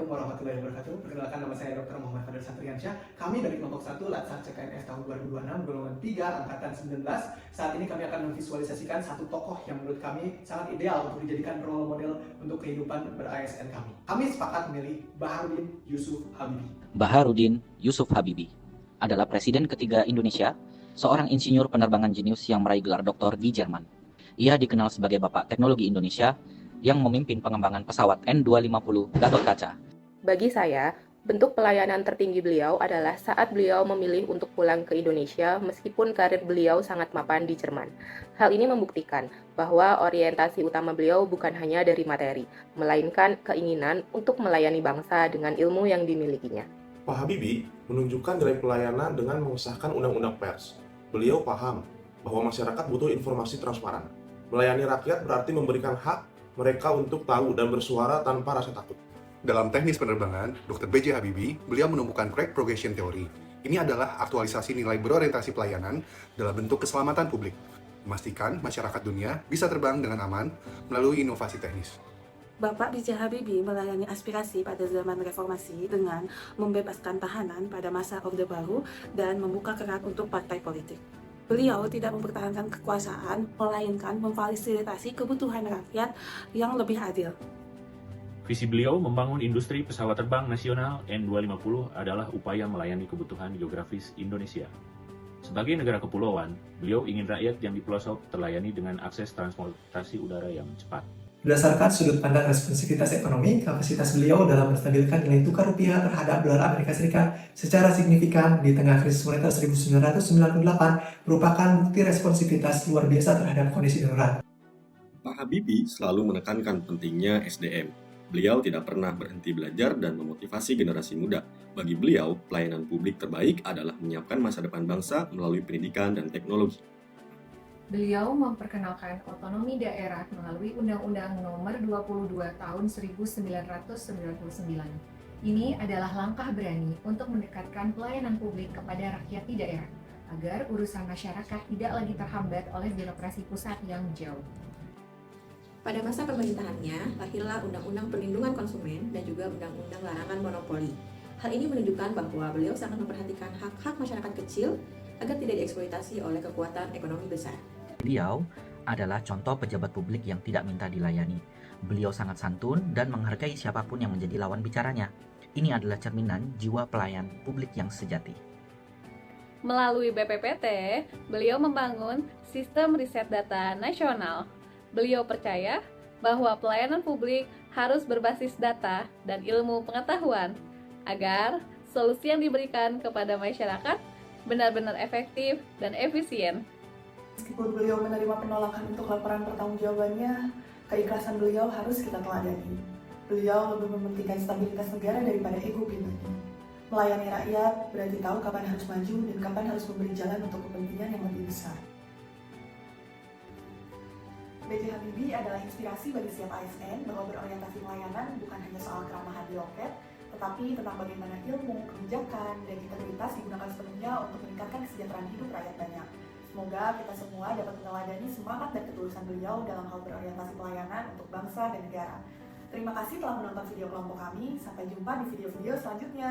Assalamualaikum warahmatullahi wabarakatuh. Perkenalkan, nama saya Dr. Muhammad Fadil Satriansyah. Kami dari kelompok 1 Latsar CKNS tahun 2026 golongan 3 angkatan 19. Saat ini kami akan memvisualisasikan satu tokoh yang menurut kami sangat ideal untuk dijadikan role model untuk kehidupan ber-ASN kami. Kami sepakat memilih Baharudin Yusuf Habibie. Baharudin Yusuf Habibie adalah presiden ketiga Indonesia, seorang insinyur penerbangan jenius yang meraih gelar doktor di Jerman. Ia dikenal sebagai Bapak Teknologi Indonesia yang memimpin pengembangan pesawat N250 Gatot Kaca. Bagi saya, bentuk pelayanan tertinggi beliau adalah saat beliau memilih untuk pulang ke Indonesia meskipun karir beliau sangat mapan di Jerman. Hal ini membuktikan bahwa orientasi utama beliau bukan hanya dari materi, melainkan keinginan untuk melayani bangsa dengan ilmu yang dimilikinya. Pak Habibie menunjukkan nilai pelayanan dengan mengesahkan undang-undang pers. Beliau paham bahwa masyarakat butuh informasi transparan. Melayani rakyat berarti memberikan hak mereka untuk tahu dan bersuara tanpa rasa takut. Dalam teknis penerbangan, Dr. B.J. Habibie, beliau menemukan Craig Progression Theory. Ini adalah aktualisasi nilai berorientasi pelayanan dalam bentuk keselamatan publik, memastikan masyarakat dunia bisa terbang dengan aman melalui inovasi teknis. Bapak B.J. Habibie melayani aspirasi pada zaman reformasi dengan membebaskan tahanan pada masa Orde Baru dan membuka keran untuk partai politik. Beliau tidak mempertahankan kekuasaan, melainkan memfasilitasi kebutuhan rakyat yang lebih adil. Visi beliau membangun industri pesawat terbang nasional N250 adalah upaya melayani kebutuhan geografis Indonesia. Sebagai negara kepulauan, beliau ingin rakyat yang di pelosok terlayani dengan akses transportasi udara yang cepat. Berdasarkan sudut pandang responsivitas ekonomi, kapasitas beliau dalam menstabilkan nilai tukar rupiah terhadap dolar Amerika Serikat secara signifikan di tengah krisis moneter 1998 merupakan bukti responsivitas luar biasa terhadap kondisi darurat. Pak Habibie selalu menekankan pentingnya SDM. Beliau tidak pernah berhenti belajar dan memotivasi generasi muda. Bagi beliau, pelayanan publik terbaik adalah menyiapkan masa depan bangsa melalui pendidikan dan teknologi. Beliau memperkenalkan otonomi daerah melalui Undang-Undang Nomor 22 Tahun 1999. Ini adalah langkah berani untuk mendekatkan pelayanan publik kepada rakyat di daerah, agar urusan masyarakat tidak lagi terhambat oleh birokrasi pusat yang jauh. Pada masa pemerintahannya, lahirlah Undang-Undang Perlindungan Konsumen dan juga Undang-Undang Larangan Monopoli. Hal ini menunjukkan bahwa beliau sangat memperhatikan hak-hak masyarakat kecil agar tidak dieksploitasi oleh kekuatan ekonomi besar. Beliau adalah contoh pejabat publik yang tidak minta dilayani. Beliau sangat santun dan menghargai siapapun yang menjadi lawan bicaranya. Ini adalah cerminan jiwa pelayan publik yang sejati. Melalui BPPT, beliau membangun sistem riset data nasional. Beliau percaya bahwa pelayanan publik harus berbasis data dan ilmu pengetahuan agar solusi yang diberikan kepada masyarakat benar-benar efektif dan efisien. Meskipun beliau menerima penolakan untuk laporan pertanggungjawabannya, keikhlasan beliau harus kita teladani. Beliau lebih mementingkan stabilitas negara daripada ego pribadi. Melayani rakyat berarti tahu kapan harus maju dan kapan harus memberi jalan untuk kepentingan yang lebih besar. B.J. Habibie adalah inspirasi bagi setiap ASN bahwa berorientasi pelayanan bukan hanya soal keramahan di loket, tetapi tentang bagaimana ilmu, kebijakan, dan integritas digunakan sepenuhnya untuk meningkatkan kesejahteraan hidup rakyat banyak. Semoga kita semua dapat meneladani semangat dan ketulusan beliau dalam hal berorientasi pelayanan untuk bangsa dan negara. Terima kasih telah menonton video kelompok kami. Sampai jumpa di video-video selanjutnya.